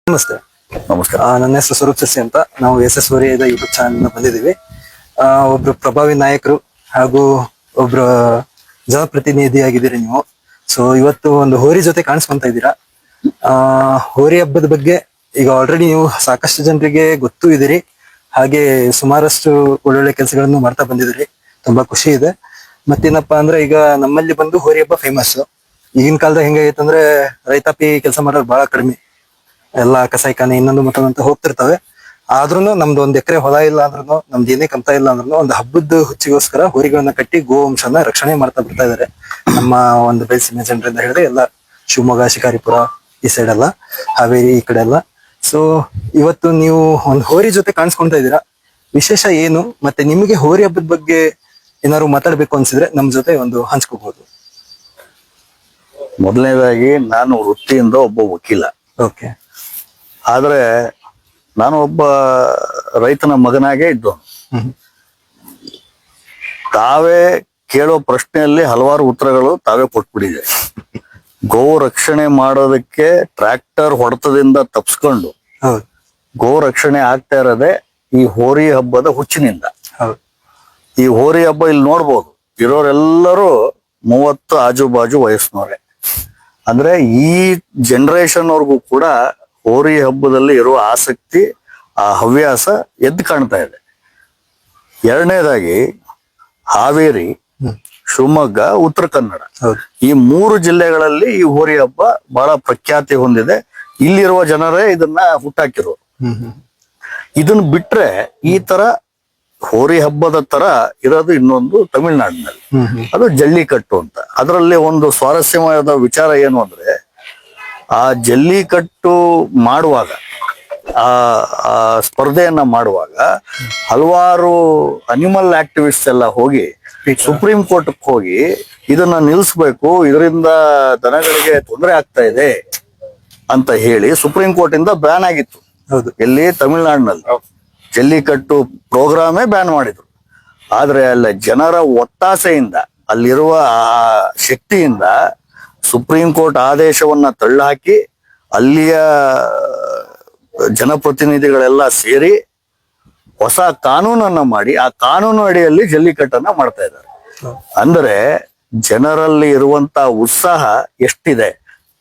ನಮಸ್ತೆ. ನಮಸ್ಕಾರ. ನನ್ನ ಹೆಸರು ಸ್ವರೂಪ್ ಶಶಿ ಅಂತ. ನಾವು SS ವರಿಯದ ಯೂಟ್ಯೂಬ್ ಚಾನಲ್ ಬಂದಿದ್ದೀವಿ. ಒಬ್ರು ಪ್ರಭಾವಿ ನಾಯಕರು ಹಾಗೂ ಒಬ್ರು ಜನಪ್ರತಿನಿಧಿಯಾಗಿದ್ದೀರಿ ನೀವು. ಸೊ ಇವತ್ತು ಒಂದು ಹೋರಿ ಜೊತೆ ಕಾಣಿಸ್ಕೊಂತ ಇದ್ದೀರಾ. ಹೋರಿ ಹಬ್ಬದ ಬಗ್ಗೆ ಈಗ ಆಲ್ರೆಡಿ ನೀವು ಸಾಕಷ್ಟು ಜನರಿಗೆ ಗೊತ್ತೂ ಇದ್ದೀರಿ, ಹಾಗೆ ಸುಮಾರಷ್ಟು ಒಳ್ಳೊಳ್ಳೆ ಕೆಲಸಗಳನ್ನು ಮಾಡ್ತಾ ಬಂದಿದ್ದೀರಿ. ತುಂಬಾ ಖುಷಿ ಇದೆ. ಮತ್ತೇನಪ್ಪಾ ಅಂದ್ರೆ ಈಗ ನಮ್ಮಲ್ಲಿ ಬಂದು ಹೋರಿ ಹಬ್ಬ ಫೇಮಸ್. ಈಗಿನ ಕಾಲದಾಗ ಹೆಂಗಾಗೈತೆ ಅಂದ್ರೆ ರೈತಾಪಿ ಕೆಲಸ ಮಾಡೋರು ಬಹಳ ಕಡಿಮೆ, ಎಲ್ಲ ಕಸಾಯಿಖಾನೆ ಇನ್ನೊಂದು ಮತ್ತೊಂದಂತ ಹೋಗ್ತಿರ್ತವೆ. ಆದ್ರೂ ನಮ್ದು 1 ಎಕರೆ ಹೊಲ ಇಲ್ಲ ಅಂದ್ರೂ, ನಮ್ದು ಏನೇ ಕಮ್ತಾ ಇಲ್ಲ ಅಂದ್ರೂ, ಒಂದು ಹಬ್ಬದ ಹುಚ್ಚಿಗೋಸ್ಕರ ಹೋರಿಗಳನ್ನ ಕಟ್ಟಿ ಗೋವಂಶನ ರಕ್ಷಣೆ ಮಾಡ್ತಾ ಬರ್ತಾ ಇದಾರೆ ನಮ್ಮ ಒಂದು ಬಯಲುಸೀಮೆ ಜನರಿಂದ ಹೇಳಿದ್ರೆ ಎಲ್ಲ ಶಿವಮೊಗ್ಗ, ಶಿಕಾರಿಪುರ ಈ ಸೈಡ್ ಎಲ್ಲ, ಹಾವೇರಿ ಈ ಕಡೆ ಎಲ್ಲ. ಸೊ ಇವತ್ತು ನೀವು ಒಂದು ಹೋರಿ ಜೊತೆ ಕಾಣಿಸ್ಕೊಂತ ಇದ್ದೀರಾ. ವಿಶೇಷ ಏನು, ಮತ್ತೆ ನಿಮಗೆ ಹೋರಿ ಹಬ್ಬದ ಬಗ್ಗೆ ಏನಾದ್ರು ಮಾತಾಡ್ಬೇಕು ಅನ್ಸಿದ್ರೆ ನಮ್ ಜೊತೆ ಒಂದು ಹಂಚ್ಕೋಬಹುದು. ಮೊದಲನೇದಾಗಿ ನಾನು ವೃತ್ತಿಯಿಂದ ಒಬ್ಬ ವಕೀಲ. ಓಕೆ. ಆದ್ರೆ ನಾನು ಒಬ್ಬ ರೈತನ ಮಗನಾಗೆ ಇದ್ದು. ತಾವೇ ಕೇಳೋ ಪ್ರಶ್ನೆಯಲ್ಲಿ ಹಲವಾರು ಉತ್ತರಗಳು ತಾವೇ ಕೊಟ್ಬಿಟ್ಟಿದೆ. ಗೋ ರಕ್ಷಣೆ ಮಾಡೋದಕ್ಕೆ ಟ್ರ್ಯಾಕ್ಟರ್ ಹೊಡೆತದಿಂದ ತಪ್ಸ್ಕೊಂಡು ಗೋ ರಕ್ಷಣೆ ಆಗ್ತಾ ಇರೋದೇ ಈ ಹೋರಿ ಹಬ್ಬದ ಹುಚ್ಚಿನಿಂದ. ಈ ಹೋರಿ ಹಬ್ಬ ಇಲ್ಲಿ ನೋಡ್ಬೋದು, ಇರೋರೆಲ್ಲರೂ 30 ಆಜು-ಬಾಜು ವಯಸ್ಸಿನವ್ರೆ. ಅಂದ್ರೆ ಈ ಜನರೇಷನ್ ಅವ್ರಿಗೂ ಕೂಡ ಹೋರಿ ಹಬ್ಬದಲ್ಲಿ ಇರುವ ಆಸಕ್ತಿ, ಆ ಹವ್ಯಾಸ ಎದ್ದು ಕಾಣ್ತಾ ಇದೆ. ಎರಡನೇದಾಗಿ ಹಾವೇರಿ, ಶಿವಮೊಗ್ಗ, ಉತ್ತರ ಕನ್ನಡ ಈ 3 ಜಿಲ್ಲೆಗಳಲ್ಲಿ ಈ ಹೋರಿ ಹಬ್ಬ ಬಹಳ ಪ್ರಖ್ಯಾತಿ ಹೊಂದಿದೆ. ಇಲ್ಲಿರುವ ಜನರೇ ಇದನ್ನ ಹುಟ್ಟಾಕಿರೋರು. ಇದನ್ನ ಬಿಟ್ರೆ ಈ ತರ ಹೋರಿ ಹಬ್ಬದ ತರ ಇರೋದು ಇನ್ನೊಂದು ತಮಿಳ್ನಾಡಿನಲ್ಲಿ, ಅದು ಜಲ್ಲಿಕಟ್ಟು ಅಂತ. ಅದರಲ್ಲಿ ಒಂದು ಸ್ವಾರಸ್ಯವಾದ ವಿಚಾರ ಏನು ಅಂದ್ರೆ, ಆ ಜಲ್ಲಿಕಟ್ಟು ಮಾಡುವಾಗ, ಆ ಸ್ಪರ್ಧೆಯನ್ನ ಮಾಡುವಾಗ ಹಲವಾರು ಅನಿಮಲ್ ಆಕ್ಟಿವಿಸ್ಟ್ ಎಲ್ಲ ಹೋಗಿ ಸುಪ್ರೀಂ ಕೋರ್ಟ್ ಹೋಗಿ ಇದನ್ನ ನಿಲ್ಲಿಸ್ಬೇಕು, ಇದರಿಂದ ದನಗಳಿಗೆ ತೊಂದರೆ ಆಗ್ತಾ ಇದೆ ಅಂತ ಹೇಳಿ ಸುಪ್ರೀಂ ಕೋರ್ಟ್ ಇಂದ ಬ್ಯಾನ್ ಆಗಿತ್ತು. ಎಲ್ಲಿ? ತಮಿಳ್ನಾಡಿನಲ್ಲಿ ಜಲ್ಲಿಕಟ್ಟು ಪ್ರೋಗ್ರಾಮೇ ಬ್ಯಾನ್ ಮಾಡಿದ್ರು. ಆದ್ರೆ ಅಲ್ಲ ಜನರ ಒತ್ತಾಸೆಯಿಂದ, ಅಲ್ಲಿರುವ ಆ ಶಕ್ತಿಯಿಂದ ಸುಪ್ರೀಂ ಕೋರ್ಟ್ ಆದೇಶವನ್ನ ತಳ್ಳಹಾಕಿ ಅಲ್ಲಿಯ ಜನಪ್ರತಿನಿಧಿಗಳೆಲ್ಲ ಸೇರಿ ಹೊಸ ಕಾನೂನನ್ನ ಮಾಡಿ ಆ ಕಾನೂನು ಅಡಿಯಲ್ಲಿ ಜಲ್ಲಿಕಟ್ಟನ್ನ ಮಾಡ್ತಾ ಇದ್ದಾರೆ. ಅಂದ್ರೆ ಜನರಲ್ಲಿ ಇರುವಂತ ಉತ್ಸಾಹ ಎಷ್ಟಿದೆ,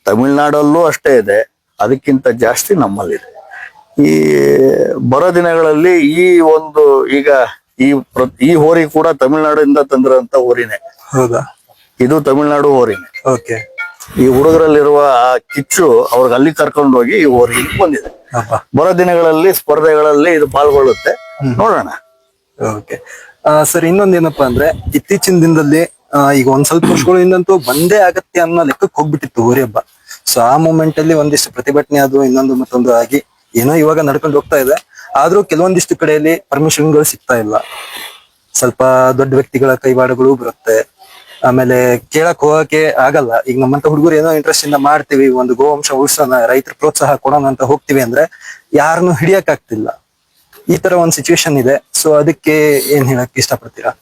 ತಮಿಳ್ನಾಡಲ್ಲೂ ಅಷ್ಟೇ ಇದೆ, ಅದಕ್ಕಿಂತ ಜಾಸ್ತಿ ನಮ್ಮಲ್ಲಿದೆ. ಈ ಬರೋ ದಿನಗಳಲ್ಲಿ ಈ ಒಂದು ಈಗ ಈ ಹೋರಿ ಕೂಡ ತಮಿಳ್ನಾಡಿಂದ ತಂದಿರೋಂತ ಹೋರಿನೇ. ಹೌದಾ? ಇದು ತಮಿಳ್ನಾಡು ಹೋರಿನೇ. ಓಕೆ. ಈ ಹುಡುಗರಲ್ಲಿರುವ ಆ ಕಿಚ್ಚು ಅವ್ರಿಗೆ ಅಲ್ಲಿ ಕರ್ಕೊಂಡು ಹೋಗಿ ಈ ಹೋರಿ ಬಂದಿದೆ. ಬರೋ ದಿನಗಳಲ್ಲಿ ಸ್ಪರ್ಧೆಗಳಲ್ಲಿ ಇದು ಪಾಲ್ಗೊಳ್ಳುತ್ತೆ, ನೋಡೋಣ. ಓಕೆ ಸರ್, ಇನ್ನೊಂದೇನಪ್ಪಾ ಅಂದ್ರೆ ಇತ್ತೀಚಿನ ದಿನದಲ್ಲಿ ಈಗ ಒಂದ್ ಸ್ವಲ್ಪ ವರ್ಷಗಳಿಂದಂತೂ ಬಂದೇ ಆಗತ್ತೆ ಅನ್ನೋ ಲೆಕ್ಕಕ್ಕೆ ಹೋಗ್ಬಿಟ್ಟಿತ್ತು ಹೋರಿ ಹಬ್ಬ. ಸೊ ಆ ಮೂಮೆಂಟ್ ಅಲ್ಲಿ ಒಂದಿಷ್ಟು ಪ್ರತಿಭಟನೆ ಅದು ಇನ್ನೊಂದು ಮತ್ತೊಂದು ಆಗಿ ಏನೋ ಇವಾಗ ನಡ್ಕೊಂಡು ಹೋಗ್ತಾ ಇದೆ. ಆದ್ರೂ ಕೆಲವೊಂದಿಷ್ಟು ಕಡೆಯಲ್ಲಿ ಪರ್ಮಿಷನ್ಗಳು ಸಿಗ್ತಾ ಇಲ್ಲ. ಸ್ವಲ್ಪ ದೊಡ್ಡ ವ್ಯಕ್ತಿಗಳ ಕೈವಾಡಗಳು ಬರುತ್ತೆ. ಆಮೇಲೆ ಕೇಳಕ್ ಹೋಗಕ್ಕೆ ಆಗಲ್ಲ. ಈಗ ನಮ್ಮಂತ ಹುಡುಗರು ಏನೋ ಇಂಟ್ರೆಸ್ಟ್ ಇಂದ ಮಾಡ್ತೀವಿ, ಒಂದು ಗೋವಂಶ ಉಳಿಸೋಣ, ರೈತರ ಪ್ರೋತ್ಸಾಹ ಕೊಡೋಣ ಅಂತ ಹೋಗ್ತಿವಿ ಅಂದ್ರೆ ಯಾರನ್ನು ಹಿಡಿಯಕ್ ಆಗ್ತಿಲ್ಲ. ಈ ತರ ಒಂದ್ ಸಿಚುವೇಶನ್ ಇದೆ. ಸೊ ಅದಕ್ಕೆ ಏನ್ ಹೇಳಕ್ ಇಷ್ಟಪಡ್ತೀರಾ?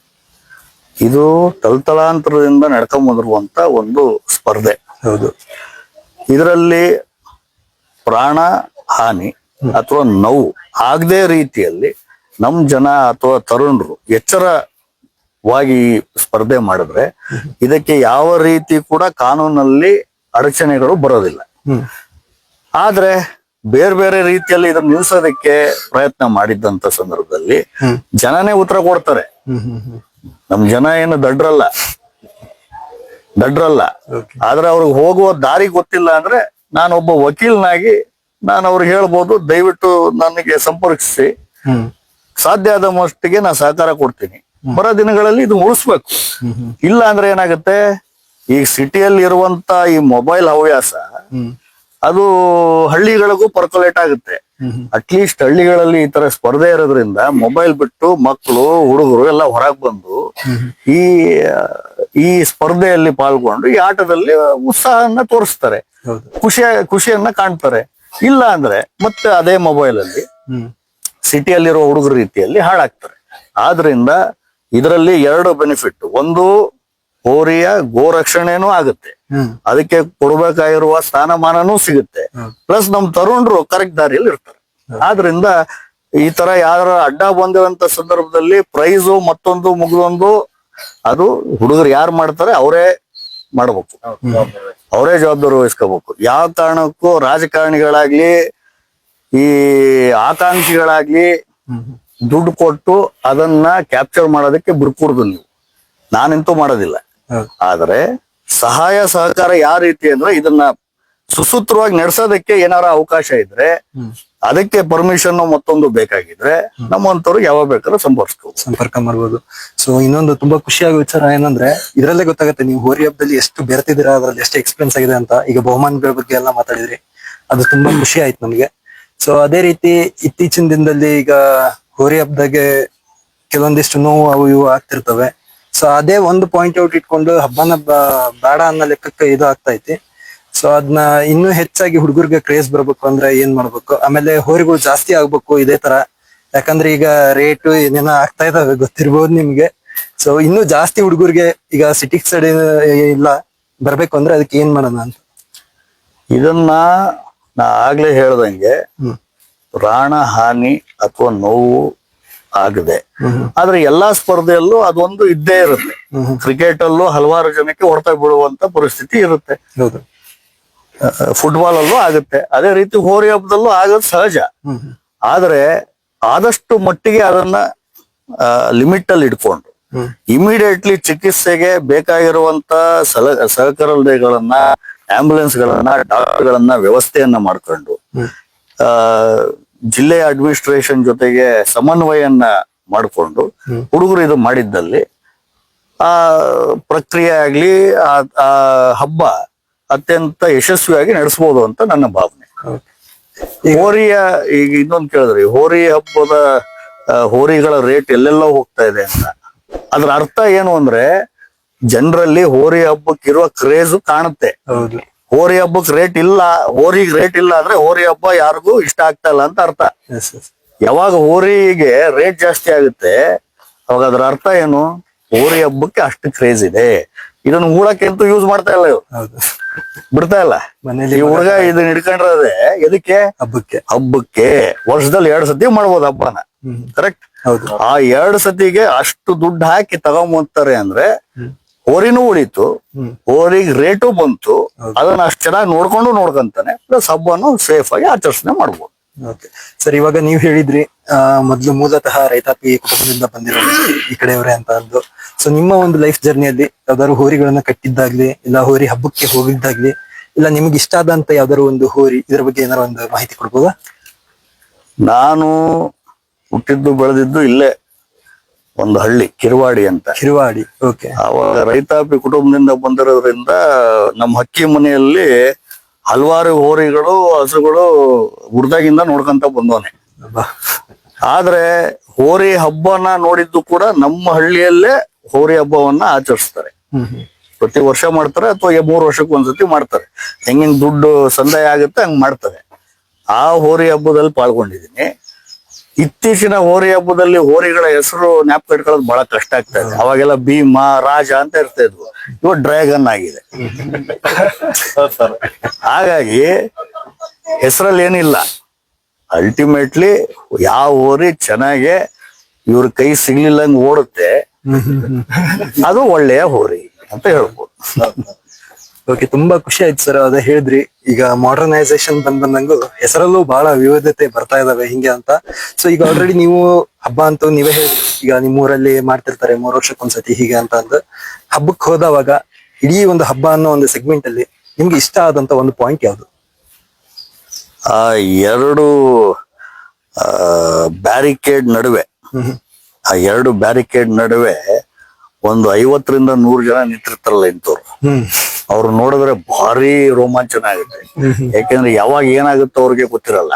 ಇದು ತಲತಲಾಂತರದಿಂದ ನಡ್ಕೊಂಡ್ ಬಂದಿರುವಂತ ಒಂದು ಸ್ಪರ್ಧೆ. ಹೌದು. ಇದರಲ್ಲಿ ಪ್ರಾಣ ಹಾನಿ ಅಥವಾ ನೋವು ಆಗದೆ ರೀತಿಯಲ್ಲಿ ನಮ್ ಜನ ಅಥವಾ ತರುಣರು ಎಚ್ಚರವಾಗಿ ಸ್ಪರ್ಧೆ ಮಾಡಿದ್ರೆ ಇದಕ್ಕೆ ಯಾವ ರೀತಿ ಕೂಡ ಕಾನೂನಲ್ಲಿ ಅಡಚಣೆಗಳು ಬರೋದಿಲ್ಲ. ಆದ್ರೆ ಬೇರೆ ಬೇರೆ ರೀತಿಯಲ್ಲಿ ಇದನ್ನ ನಿಲ್ಸೋದಕ್ಕೆ ಪ್ರಯತ್ನ ಮಾಡಿದ್ದಂತ ಸಂದರ್ಭದಲ್ಲಿ ಜನನೇ ಉತ್ತರ ಕೊಡ್ತಾರೆ. ನಮ್ ಜನ ಏನು ದಡ್ರಲ್ಲ. ಆದ್ರೆ ಅವ್ರಿಗೆ ಹೋಗುವ ದಾರಿ ಗೊತ್ತಿಲ್ಲ ಅಂದ್ರೆ ನಾನೊಬ್ಬ ವಕೀಲನಾಗಿ ನಾನು ಅವ್ರಿಗೆ ಹೇಳ್ಬೋದು, ದಯವಿಟ್ಟು ನನಗೆ ಸಂಪರ್ಕಿಸಿ, ಸಾಧ್ಯ ಆದ ಮಟ್ಟಿಗೆ ನಾ ಸಹಕಾರ ಕೊಡ್ತೀನಿ. ಬರೋ ದಿನಗಳಲ್ಲಿ ಇದು ಉಳಿಸ್ಬೇಕು. ಇಲ್ಲ ಅಂದ್ರೆ ಏನಾಗುತ್ತೆ, ಈಗ ಸಿಟಿಯಲ್ಲಿ ಇರುವಂತ ಈ ಮೊಬೈಲ್ ಹವ್ಯಾಸ ಅದು ಹಳ್ಳಿಗಳಿಗೂ ಪರ್ಕೊಲೇಟ್ ಆಗುತ್ತೆ. ಅಟ್ಲೀಸ್ಟ್ ಹಳ್ಳಿಗಳಲ್ಲಿ ಈ ತರ ಸ್ಪರ್ಧೆ ಇರೋದ್ರಿಂದ ಮೊಬೈಲ್ ಬಿಟ್ಟು ಮಕ್ಕಳು, ಹುಡುಗರು ಎಲ್ಲ ಹೊರಗೆ ಬಂದು ಈ ಸ್ಪರ್ಧೆಯಲ್ಲಿ ಪಾಲ್ಗೊಂಡು ಈ ಆಟದಲ್ಲಿ ಉತ್ಸಾಹನ ತೋರಿಸ್ತಾರೆ, ಖುಷಿಯನ್ನ ಕಾಣ್ತಾರೆ. ಇಲ್ಲ ಅಂದ್ರೆ ಮತ್ತೆ ಅದೇ ಮೊಬೈಲ್ ಅಲ್ಲಿ ಸಿಟಿಯಲ್ಲಿರೋ ಹುಡುಗರ ರೀತಿಯಲ್ಲಿ ಹಾಳಾಗ್ತಾರೆ. ಆದ್ರಿಂದ ಇದರಲ್ಲಿ 2 ಬೆನಿಫಿಟ್. ಒಂದು, ಹೋರಿಯ ಗೋ ರಕ್ಷಣೆನೂ ಆಗುತ್ತೆ. ಹ್ಮ್ ಅದಕ್ಕೆ ಕೊಡ್ಬೇಕಾಗಿರುವ ಸ್ಥಾನಮಾನನೂ ಸಿಗುತ್ತೆ. ಪ್ಲಸ್ ನಮ್ ತರುಣರು ಕರೆಕ್ಟ್ ದಾರಿಯಲ್ಲಿ ಇರ್ತಾರೆ. ಆದ್ರಿಂದ ಈ ತರ ಯಾರ ಅಡ್ಡ ಬಂದಿರುವಂತ ಸಂದರ್ಭದಲ್ಲಿ ಪ್ರೈಸು ಮತ್ತೊಂದು ಮುಗಿದೊಂದು ಅದು ಹುಡುಗರು ಯಾರು ಮಾಡ್ತಾರೆ ಅವರೇ ಮಾಡ್ಬೇಕು, ಅವರೇ ಜವಾಬ್ದಾರಿ ವಹಿಸ್ಕೋಬೇಕು. ಯಾವ ಕಾರಣಕ್ಕೂ ರಾಜಕಾರಣಿಗಳಾಗ್ಲಿ ಈ ಆಕಾಂಕ್ಷಿಗಳಾಗ್ಲಿ ದುಡ್ಡು ಕೊಟ್ಟು ಅದನ್ನ ಕ್ಯಾಪ್ಚರ್ ಮಾಡೋದಕ್ಕೆ ಬಿಡ್ಕೂಡ್ದು ನೀವು. ನಾನಂತೂ ಮಾಡೋದಿಲ್ಲ. ಆದ್ರೆ ಸಹಾಯ ಸಹಕಾರ ಯಾವ ರೀತಿ ಅಂದ್ರೆ ಇದನ್ನ ಸುಸೂತ್ರವಾಗಿ ನಡೆಸೋದಕ್ಕೆ ಏನಾರ ಅವಕಾಶ ಇದ್ರೆ ಅದಕ್ಕೆ ಪರ್ಮಿಷನ್ ಮತ್ತೊಂದು ಬೇಕಾಗಿದ್ರೆ ನಮ್ಮಂತವ್ರಿಗೆ ಯಾವಾಗ ಬೇಕಾದ್ರೂ ಸಂಪರ್ಕ ಮಾಡ್ಬೋದು. ಸೊ ಇನ್ನೊಂದು ತುಂಬಾ ಖುಷಿಯಾಗೋ ವಿಚಾರ ಏನಂದ್ರೆ ಇದ್ರಲ್ಲೇ ಗೊತ್ತಾಗುತ್ತೆ ನೀವು ಹೋರಿ ಹಬ್ಬದಲ್ಲಿ ಎಷ್ಟು ಬೆರೆತಿದ್ದೀರಾ, ಅದ್ರಲ್ಲಿ ಎಷ್ಟು ಎಕ್ಸ್ಪೀರಿಯನ್ಸ್ ಆಗಿದೆ ಅಂತ. ಈಗ ಬಹುಮಾನಗಳ ಬಗ್ಗೆ ಎಲ್ಲ ಮಾತಾಡಿದ್ರಿ, ಅದು ತುಂಬಾ ಖುಷಿ ಆಯ್ತು ನಮ್ಗೆ. ಸೊ ಅದೇ ರೀತಿ ಇತ್ತೀಚಿನ ದಿನದಲ್ಲಿ ಈಗ ಹೋರಿ ಹಬ್ಬದಾಗೆ ಕೆಲವೊಂದಿಷ್ಟು ನೋವು ಅವು ಇವು ಆಗ್ತಿರ್ತವೆ. ಸೊ ಅದೇ ಒಂದು ಪಾಯಿಂಟ್ ಔಟ್ ಇಟ್ಕೊಂಡು ಹಬ್ಬನ ಬೇಡ ಅನ್ನೋ ಲೆಕ್ಕಕ್ಕೆ ಇದು ಆಗ್ತೈತಿ. ಸೊ ಅದನ್ನ ಇನ್ನೂ ಹೆಚ್ಚಾಗಿ ಹುಡುಗರಿಗೆ ಕ್ರೇಜ್ ಬರ್ಬೇಕು ಅಂದ್ರೆ ಏನ್ ಮಾಡ್ಬೇಕು, ಆಮೇಲೆ ಹೋರಿಗಳು ಜಾಸ್ತಿ ಆಗ್ಬೇಕು ಇದೇ ತರ. ಯಾಕಂದ್ರೆ ಈಗ ರೇಟು ಏನೇನೋ ಆಗ್ತಾ ಇದಾವೆ ಗೊತ್ತಿರ್ಬೋದು ನಿಮ್ಗೆ. ಸೊ ಇನ್ನೂ ಜಾಸ್ತಿ ಹುಡುಗರಿಗೆ ಈಗ ಸಿಟಿ ಸೈಡ್ ಇಲ್ಲ ಬರ್ಬೇಕು ಅಂದ್ರೆ ಅದಕ್ಕೆ ಏನ್ ಮಾಡೋಣ ಅಂತ. ಇದನ್ನ ನಾ ಆಗ್ಲೇ ಹೇಳ್ದಂಗೆ ಪ್ರಾಣ ಹಾನಿ ಅಥವಾ ನೋವು ಆಗದೆ, ಆದ್ರೆ ಎಲ್ಲಾ ಸ್ಪರ್ಧೆಯಲ್ಲೂ ಅದೊಂದು ಇದ್ದೇ ಇರುತ್ತೆ. ಕ್ರಿಕೆಟ್ ಅಲ್ಲೂ ಹಲವಾರು ಜನಕ್ಕೆ ಹೊಡೆತ ಬೀಳುವಂತ ಪರಿಸ್ಥಿತಿ ಇರುತ್ತೆ, ಫುಟ್ಬಾಲ್ ಅಲ್ಲೂ ಆಗುತ್ತೆ, ಅದೇ ರೀತಿ ಹೋರಿ ಹಬ್ಬದಲ್ಲೂ ಆಗೋದು ಸಹಜ. ಆದ್ರೆ ಆದಷ್ಟು ಮಟ್ಟಿಗೆ ಅದನ್ನ ಲಿಮಿಟ್ ಅಲ್ಲಿ ಇಟ್ಕೊಂಡು ಇಮಿಡಿಯೇಟ್ಲಿ ಚಿಕಿತ್ಸೆಗೆ ಬೇಕಾಗಿರುವಂತ ಸಹಕಾರಗಳನ್ನ, ಆಂಬ್ಯುಲೆನ್ಸ್ ಗಳನ್ನ, ಡಾಕ್ಟರ್ ಗಳನ್ನ ವ್ಯವಸ್ಥೆಯನ್ನ ಮಾಡ್ಕೊಂಡು ಜಿಲ್ಲೆಯ ಅಡ್ಮಿನಿಸ್ಟ್ರೇಷನ್ ಜೊತೆಗೆ ಸಮನ್ವಯನ್ನ ಮಾಡಿಕೊಂಡು ಹುಡುಗರು ಇದು ಮಾಡಿದ್ದಲ್ಲಿ ಆ ಪ್ರಕ್ರಿಯೆ ಆಗ್ಲಿ ಆ ಹಬ್ಬ ಅತ್ಯಂತ ಯಶಸ್ವಿಯಾಗಿ ನಡೆಸಬಹುದು ಅಂತ ನನ್ನ ಭಾವನೆ. ಹೋರಿಯ ಈಗ ಇನ್ನೊಂದು ಕೇಳಿದ್ರಿ, ಹೋರಿ ಹಬ್ಬದ ಹೋರಿಗಳ ರೇಟ್ ಎಲ್ಲೆಲ್ಲೋ ಹೋಗ್ತಾ ಇದೆ ಅಂತ. ಅದ್ರ ಅರ್ಥ ಏನು ಅಂದ್ರೆ ಜನರಲ್ಲಿ ಹೋರಿ ಹಬ್ಬಕ್ಕಿರುವ ಕ್ರೇಜು ಕಾಣುತ್ತೆ. ಹೋರಿ ಹಬ್ಬಕ್ ರೇಟ್ ಇಲ್ಲ, ಹೋರಿಗೆ ರೇಟ್ ಇಲ್ಲ ಅಂದ್ರೆ ಹೋರಿ ಹಬ್ಬ ಯಾರಿಗೂ ಇಷ್ಟ ಆಗ್ತಾ ಇಲ್ಲ ಅಂತ ಅರ್ಥ. ಯಾವಾಗ ಹೋರಿಗೆ ರೇಟ್ ಜಾಸ್ತಿ ಆಗುತ್ತೆ ಅವಾಗ ಅದ್ರ ಅರ್ಥ ಏನು, ಹೋರಿ ಹಬ್ಬಕ್ಕೆ ಅಷ್ಟು ಕ್ರೇಜ್ ಇದೆ. ಇದನ್ನ ಹೂಳಕ್ಕೆ ಅಂತೂ ಯೂಸ್ ಮಾಡ್ತಾ ಇಲ್ಲ ಇವ್ರು, ಬಿಡ್ತಾ ಇಲ್ಲ. ಈ ಹುಡುಗ ಇದನ್ನ ಹಿಡ್ಕೊಂಡ್ರದೆ ಎದಕ್ಕೆ, ಹಬ್ಬಕ್ಕೆ ವರ್ಷದಲ್ಲಿ 2 ಸತಿ ಮಾಡ್ಬೋದು ಹಬ್ಬನ, ಕರೆಕ್ಟ್. ಆ 2 ಸತಿಗೆ ಅಷ್ಟು ದುಡ್ಡು ಹಾಕಿ ತಗೊಂಬಂತಾರೆ ಅಂದ್ರೆ ಹೋರಿನೂ ಉಳಿತು, ಹೋರಿಗೆ ರೇಟು ಬಂತು, ಅದನ್ನ ಅಷ್ಟು ಚೆನ್ನಾಗಿ ನೋಡ್ಕೊಂತಾನೆ, ಪ್ಲಸ್ ಹಬ್ಬನು ಸೇಫ್ ಆಗಿ ಆಚರಣೆ ಮಾಡ್ಬೋದು. ಸರ್, ಇವಾಗ ನೀವ್ ಹೇಳಿದ್ರಿ ಮೊದ್ಲು ಮೂಲತಃ ರೈತಾಪಿ ಕುಟುಂಬದಿಂದ ಬಂದಿರೋ ಈ ಕಡೆಯವರೇ ಅಂತ ಅಂದು. ಸೊ ನಿಮ್ಮ ಒಂದು ಲೈಫ್ ಜರ್ನಿಯಲ್ಲಿ ಯಾವ್ದಾದ್ರು ಹೋರಿಗಳನ್ನ ಕಟ್ಟಿದ್ದಾಗ್ಲಿ, ಇಲ್ಲ ಹೋರಿ ಹಬ್ಬಕ್ಕೆ ಹೋಗಿದ್ದಾಗ್ಲಿ, ಇಲ್ಲ ನಿಮ್ಗೆ ಇಷ್ಟ ಆದಂತ ಯಾವ್ದಾದ್ರು ಒಂದು ಹೋರಿ, ಇದ್ರ ಬಗ್ಗೆ ಏನಾರು ಒಂದು ಮಾಹಿತಿ ಕೊಡ್ಬೋದಾ? ನಾನು ಹುಟ್ಟಿದ್ದು ಬೆಳೆದಿದ್ದು ಇಲ್ಲೇ ಒಂದು ಹಳ್ಳಿ, ಕಿರುವಾಡಿ ಅಂತ. ಕಿರುವಾಡಿ, ಓಕೆ. ಅವಾಗ ರೈತಾಪಿ ಕುಟುಂಬದಿಂದ ಬಂದಿರೋದ್ರಿಂದ ನಮ್ಮ ಹಕ್ಕಿ ಮನೆಯಲ್ಲಿ ಹಲವಾರು ಹೋರಿಗಳು, ಹಸುಗಳು ಹುಡ್ದಾಗಿಂದ ನೋಡ್ಕೊಂತ ಬಂದವನೆ. ಆದ್ರೆ ಹೋರಿ ಹಬ್ಬನ ನೋಡಿದ್ದು ಕೂಡ ನಮ್ಮ ಹಳ್ಳಿಯಲ್ಲೇ ಹೋರಿ ಹಬ್ಬವನ್ನ ಆಚರಿಸ್ತಾರೆ. ಪ್ರತಿ ವರ್ಷ ಮಾಡ್ತಾರೆ ಅಥವಾ 3 ವರ್ಷಕ್ಕೆ ಒಂದ್ಸತಿ ಮಾಡ್ತಾರೆ. ಹೆಂಗಿನ ದುಡ್ಡು ಸಂದಾಯ ಆಗುತ್ತೆ ಹಂಗ್ ಮಾಡ್ತಾರೆ. ಆ ಹೋರಿ ಹಬ್ಬದಲ್ಲಿ ಪಾಲ್ಗೊಂಡಿದ್ದೀನಿ. ಇತ್ತೀಚಿನ ಹೋರಿ ಹಬ್ಬದಲ್ಲಿ ಹೋರಿಗಳ ಹೆಸರು ಜ್ಞಾಪಕ ಇಟ್ಕೊಳ್ಳೋದು ಬಹಳ ಕಷ್ಟ ಆಗ್ತಾ ಇದೆ. ಅವಾಗೆಲ್ಲ ಭೀಮ, ರಾಜ ಅಂತ ಇರ್ತಾ ಇದ್ವು, ಇವಾಗ ಡ್ರ್ಯಾಗನ್ ಆಗಿದೆ. ಹಾಗಾಗಿ ಹೆಸರಲ್ಲಿ ಏನಿಲ್ಲ, ಅಲ್ಟಿಮೇಟ್ಲಿ ಯಾವ ಹೋರಿ ಚೆನ್ನಾಗೆ ಇವ್ರ ಕೈ ಸಿಗ್ಲಿಲ್ಲಂಗ್ ಓಡುತ್ತೆ ಅದು ಒಳ್ಳೆಯ ಹೋರಿ ಅಂತ ಹೇಳ್ಬೋದು. ಓಕೆ, ತುಂಬಾ ಖುಷಿ ಆಯ್ತು ಸರ್. ಅದೇ ಹೇಳಿದ್ರಿ, ಈಗ ಮಾಡರ್ನೈಸೇಷನ್ ಬಂದಂಗು ಹೆಸರಲ್ಲೂ ಬಹಳ ವಿವಿಧತೆ ಬರ್ತಾ ಇದಾವೆ ಹಿಂಗೆ ಅಂತ. ಸೊ ಈಗ ಆಲ್ರೆಡಿ ನೀವು ಹಬ್ಬ ಅಂತೂ ನೀವೇ ಹೇಳಿ, ಈಗ ನಿಮ್ಮೂರಲ್ಲಿ ಮಾಡ್ತಿರ್ತಾರೆ 3 ವರ್ಷಕ್ಕೊಂದ್ಸತಿ ಹೀಗೆ ಅಂತ ಅಂದು. ಹಬ್ಬಕ್ಕೆ ಹೋದವಾಗ ಇಡೀ ಒಂದು ಹಬ್ಬ ಅನ್ನೋ ಒಂದು ಸೆಗ್ಮೆಂಟ್ ಅಲ್ಲಿ ನಿಮ್ಗೆ ಇಷ್ಟ ಆದಂತ ಒಂದು ಪಾಯಿಂಟ್ ಯಾವ್ದು? ಆ 2 ಬ್ಯಾರಿಕೇಡ್ ನಡುವೆ, ಆ 2 ಬ್ಯಾರಿಕೇಡ್ ನಡುವೆ ಒಂದು 50ರಿಂದ 100 ಜನ ನಿಂತಿರ್ತಾರಲ್ಲ ಇಂಥವ್ರು, ಅವ್ರು ನೋಡಿದ್ರೆ ಭಾರಿ ರೋಮಾಂಚನ ಆಗುತ್ತೆ. ಯಾಕೆಂದ್ರೆ ಯಾವಾಗ ಏನಾಗುತ್ತೋ ಅವ್ರಿಗೆ ಗೊತ್ತಿರಲ್ಲ.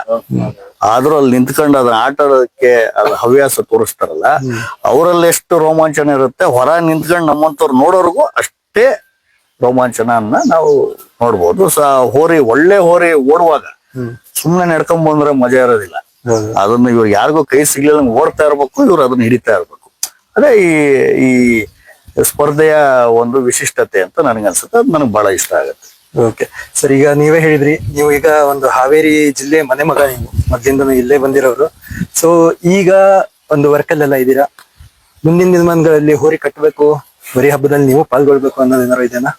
ಆದ್ರೂ ಅಲ್ಲಿ ನಿಂತ್ಕೊಂಡು ಅದನ್ನ ಆಟ ಆಡೋದಕ್ಕೆ ಅದ್ರ ಹವ್ಯಾಸ ತೋರಿಸ್ತಾರಲ್ಲ, ಅವರಲ್ಲಿ ಎಷ್ಟು ರೋಮಾಂಚನ ಇರುತ್ತೆ, ಹೊರ ನಿಂತ್ಕೊಂಡು ನಮ್ಮಂತವ್ರು ನೋಡೋರ್ಗು ಅಷ್ಟೇ ರೋಮಾಂಚನ ನಾವು ನೋಡ್ಬೋದು. ಹೋರಿ, ಒಳ್ಳೆ ಹೋರಿ ಓಡುವಾಗ ಸುಮ್ನೆ ನಡ್ಕೊಂಡ್ ಬಂದ್ರೆ ಮಜಾ ಇರೋದಿಲ್ಲ. ಅದನ್ನ ಇವ್ರು ಯಾರಿಗೂ ಕೈ ಸಿಗ್ಲಿಲ್ಲ ಓಡ್ತಾ ಇರ್ಬೇಕು, ಇವ್ರು ಅದನ್ನ ಹಿಡಿತಾ ಇರ್ಬೇಕು. ಅದೇ ಈ ಸ್ಪರ್ಧೆಯ ಒಂದು ವಿಶಿಷ್ಟತೆ ಅಂತ ನನಗನ್ಸುತ್ತೆ. ಅದು ನನಗೆ ಬಹಳ ಇಷ್ಟ ಆಗುತ್ತೆ. ಓಕೆ ಸರ್, ಈಗ ನೀವೇ ಹೇಳಿದ್ರಿ, ನೀವು ಈಗ ಒಂದು ಹಾವೇರಿ ಜಿಲ್ಲೆ ಮನೆ ಮಗ, ನೀವು ಮೊದ್ಲಿಂದನೂ ಇಲ್ಲೇ ಬಂದಿರೋರು. ಸೊ ಈಗ ಒಂದು ವರ್ಕಲ್ಲೆಲ್ಲ ಇದ್ದೀರಾ. ಮುಂದಿನ ದಿನಮಾನಗಳಲ್ಲಿ ಹೋರಿ ಕಟ್ಟಬೇಕು, ಹೋರಿ ಹಬ್ಬದಲ್ಲಿ ನೀವು ಪಾಲ್ಗೊಳ್ಬೇಕು ಅನ್ನೋದೇನಾರು ಇದೆನಾ?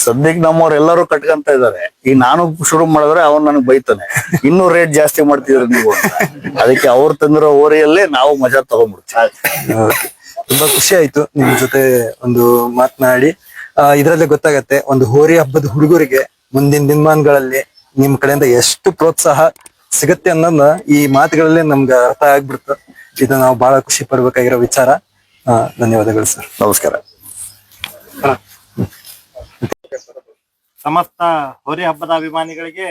ಸದ್ಯಕ್ಕೆ ನಮ್ಮವ್ರೆಲ್ಲರೂ ಕಟ್ಕೊಂತ ಇದಾರೆ. ಈಗ ನಾನು ಶುರು ಮಾಡಿದ್ರೆ ಅವ್ನು ನನಗೆ ಬೈತಾನೆ, ಇನ್ನೂ ರೇಟ್ ಜಾಸ್ತಿ ಮಾಡ್ತಿದ್ರು ನೀವು ಅಂತ. ಅದಕ್ಕೆ ಅವ್ರು ತಂದಿರೋ ಹೋರಿಯಲ್ಲೇ ನಾವು ಮಜಾ ತಗೊಂಡ್ಬಿಡ್ತೀವಿ. Okay. ತುಂಬಾ ಖುಷಿ ಆಯ್ತು ನಿಮ್ ಜೊತೆ ಒಂದು ಮಾತನಾಡಿ. ಇದ್ರಲ್ಲೇ ಗೊತ್ತಾಗತ್ತೆ ಒಂದು ಹೋರಿ ಹಬ್ಬದ ಹುಡುಗರಿಗೆ ಮುಂದಿನ ದಿನಮಾನಗಳಲ್ಲಿ ನಿಮ್ ಕಡೆಯಿಂದ ಎಷ್ಟು ಪ್ರೋತ್ಸಾಹ ಸಿಗತ್ತೆ ಅನ್ನೋದನ್ನ ಈ ಮಾತುಗಳಲ್ಲೇ ನಮ್ಗೆ ಅರ್ಥ ಆಗ್ಬಿಡ್ತು. ಇದು ನಾವು ಬಹಳ ಖುಷಿ ಪಡ್ಬೇಕಾಗಿರೋ ವಿಚಾರ. ಧನ್ಯವಾದಗಳು ಸರ್. ನಮಸ್ಕಾರ. ಸಮಸ್ತ ಹೋರಿ ಹಬ್ಬದ ಅಭಿಮಾನಿಗಳಿಗೆ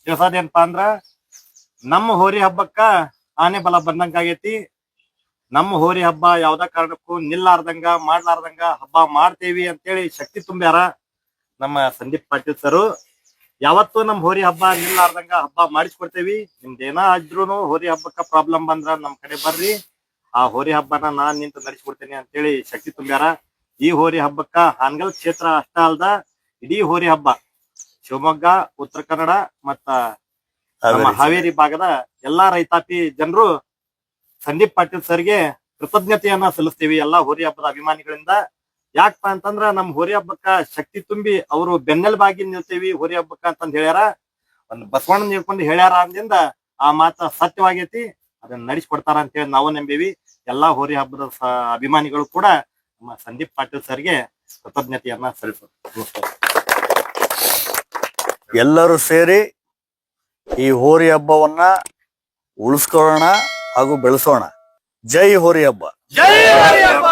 ತಿಳಿಸೋದೇನಪ್ಪಾ ಅಂದ್ರ, ನಮ್ಮ ಹೋರಿ ಹಬ್ಬಕ್ಕ ಆನೆ ಬಲ ಬಂದಂಗಾಗೈತಿ. ನಮ್ಮ ಹೋರಿ ಹಬ್ಬ ಯಾವ್ದ ಕಾರಣಕ್ಕೂ ನಿಲ್ಲಾರ್ದಂಗ ಮಾಡ್ಲಾರ್ದಂಗ ಹಬ್ಬ ಮಾಡ್ತೇವಿ ಅಂತೇಳಿ ಶಕ್ತಿ ತುಂಬ್ಯಾರ ನಮ್ಮ ಸಂದೀಪ್ ಪಾಟೀಲ್ ಸರು. ಯಾವತ್ತು ನಮ್ ಹೋರಿ ಹಬ್ಬ ನಿಲ್ಲಾರ್ದಂಗ ಹಬ್ಬ ಮಾಡಿಸ್ಕೊಡ್ತೇವಿ. ನಿಮ್ದೇನ ಆದ್ರೂನು ಹೋರಿ ಹಬ್ಬಕ್ಕ ಪ್ರಾಬ್ಲಮ್ ಬಂದ್ರ ನಮ್ ಕಡೆ ಬರ್ರಿ, ಆ ಹೋರಿ ಹಬ್ಬನ ನಾನ್ ನಿಂತು ನಡೆಸ್ಕೊಡ್ತೇನೆ ಅಂತೇಳಿ ಶಕ್ತಿ ತುಂಬ್ಯಾರ. ಈ ಹೋರಿ ಹಬ್ಬಕ್ಕ ಹಾನಗಲ್ ಕ್ಷೇತ್ರ ಅಷ್ಟ ಅಲ್ದ ಇಡೀ ಹೋರಿ ಹಬ್ಬ ಶಿವಮೊಗ್ಗ, ಉತ್ತರ ಕನ್ನಡ ಮತ್ತ ನಮ್ಮ ಹಾವೇರಿ ಭಾಗದ ಎಲ್ಲಾ ರೈತಾಪಿ ಜನರು ಸಂದೀಪ್ ಪಾಟೀಲ್ ಸರ್ಗೆ ಕೃತಜ್ಞತೆಯನ್ನ ಸಲ್ಲಿಸ್ತೀವಿ ಎಲ್ಲಾ ಹೋರಿ ಹಬ್ಬದ ಅಭಿಮಾನಿಗಳಿಂದ. ಯಾಕಪ್ಪ ಅಂತಂದ್ರ ನಮ್ ಹೋರಿ ಹಬ್ಬಕ್ಕ ಶಕ್ತಿ ತುಂಬಿ ಅವರು ಬೆನ್ನೆಲುಬಾಗಿ ನಿಲ್ತೇವಿ ಹೋರಿ ಹಬ್ಬಕ್ಕ ಅಂತಂದ್ ಹೇಳ್ಯಾರ. ಒಂದ್ ಬಸವಣ್ಣ ನಿಲ್ಕೊಂಡು ಹೇಳ್ಯಾರ ಅಂದಿಂದ ಆ ಮಾತ ಸತ್ಯವಾಗೈತಿ. ಅದನ್ನ ನಡೆಸ್ಕೊಡ್ತಾರ ಅಂತ ಹೇಳಿ ನಾವು ನಂಬೀವಿ. ಎಲ್ಲಾ ಹೋರಿ ಹಬ್ಬದ ಅಭಿಮಾನಿಗಳು ಕೂಡ ನಮ್ಮ ಸಂದೀಪ್ ಪಾಟೀಲ್ ಸರ್ಗೆ ಕೃತಜ್ಞತೆಯನ್ನ ಸಲ್ಲಿಸ್ತಾರೆ. ಎಲ್ಲರೂ ಸೇರಿ ಈ ಹೋರಿ ಹಬ್ಬವನ್ನ ಉಳಿಸ್ಕೊಳ್ಳೋಣ ಹಾಗೂ ಬೆಳೆಸೋಣ. ಜೈ ಹೋರಿ ಹಬ್ಬ. ಜೈ ಹೋರಿ ಹಬ್ಬ.